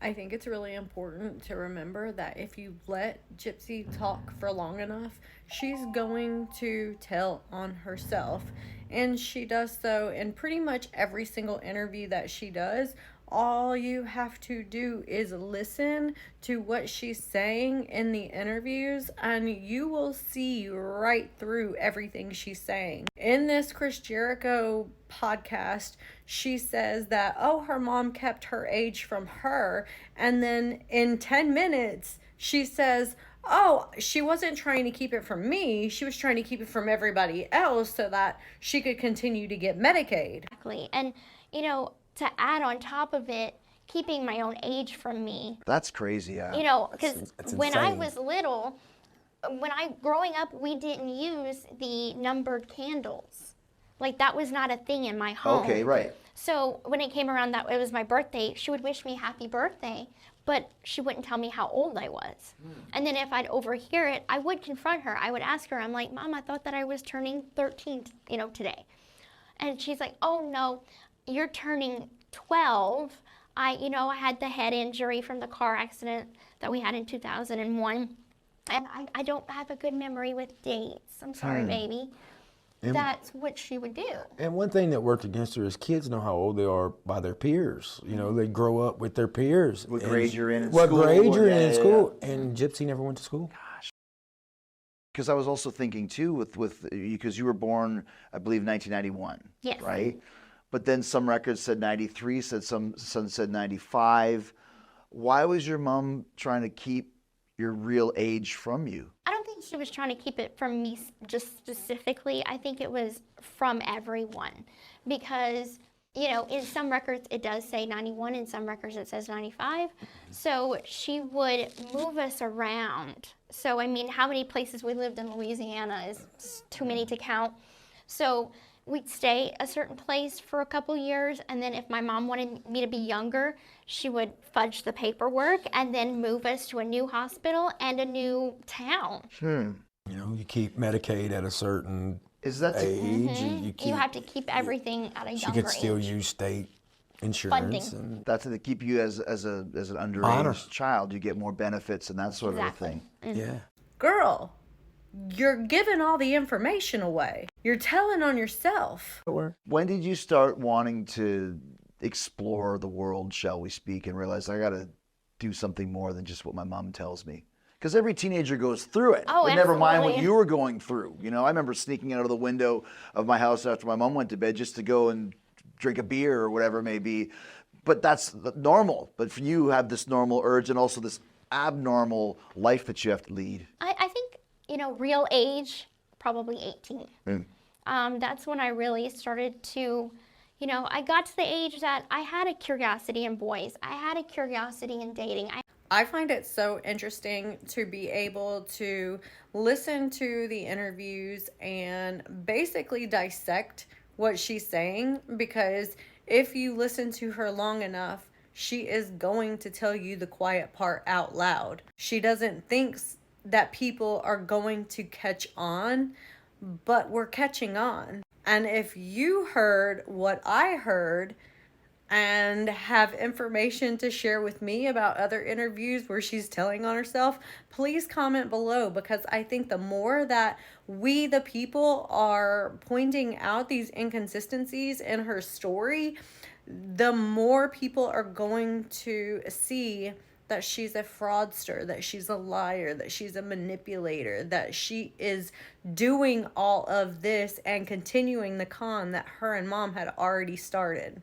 I think it's really important to remember that if you let Gypsy talk for long enough, she's going to tell on herself. And she does so in pretty much every single interview that she does. All you have to do is listen to what she's saying in the interviews, and you will see right through everything she's saying. In this Chris Jericho podcast, she says that, oh, her mom kept her age from her. And then in 10 minutes, she says, oh, she wasn't trying to keep it from me. She was trying to keep it from everybody else so that she could continue to get Medicaid. Exactly. And, to add on top of it, keeping my own age from me. That's crazy, yeah. Because when I was little, growing up, we didn't use the numbered candles. Like, that was not a thing in my home. Okay, right. So when it came around that it was my birthday, she would wish me happy birthday, but she wouldn't tell me how old I was. And then if I'd overhear it, I would confront her. I would ask her, I'm like, Mom, I thought that I was turning 13, today. And she's like, oh, no, you're turning 12. I had the head injury from the car accident that we had in 2001. And I don't have a good memory with dates. I'm sorry, baby. And that's what she would do. And one thing that worked against her is kids know how old they are by their peers. They grow up with their peers. What grade you're in school. What grade you're in school. And Gypsy never went to school. Gosh. Because I was also thinking too because you were born, I believe, 1991. Yes. Right? But then some records said 93, some said 95. Why was your mom trying to keep your real age from you? I don't think she was trying to keep it from me just specifically. I think it was from everyone. Because, in some records it does say 91, in some records it says 95. So she would move us around. So, how many places we lived in Louisiana is too many to count. So we'd stay a certain place for a couple years, and then if my mom wanted me to be younger, she would fudge the paperwork and then move us to a new hospital and a new town. You keep Medicaid at a certain age. You have to keep everything at a younger age. She could still use state insurance. Funding. That's to keep you as an underage child. You get more benefits and that sort of a thing. Yeah. Girl, you're giving all the information away. You're telling on yourself. When did you start wanting to explore the world, shall we speak, and realize I got to do something more than just what my mom tells me? Because every teenager goes through it. Oh, but never mind what absolutely. you were going through. I remember sneaking out of the window of my house after my mom went to bed just to go and drink a beer or whatever it may be. But that's normal. But for you have this normal urge and also this abnormal life that you have to lead. I think, real age, probably 18. That's when I really started to, I got to the age that I had a curiosity in boys. I had a curiosity in dating. I find it so interesting to be able to listen to the interviews and basically dissect what she's saying, because if you listen to her long enough, she is going to tell you the quiet part out loud. She doesn't think that people are going to catch on, but we're catching on. And if you heard what I heard and have information to share with me about other interviews where she's telling on herself, please comment below, because I think the more that we, the people, are pointing out these inconsistencies in her story, the more people are going to see that she's a fraudster, that she's a liar, that she's a manipulator, that she is doing all of this and continuing the con that her and mom had already started.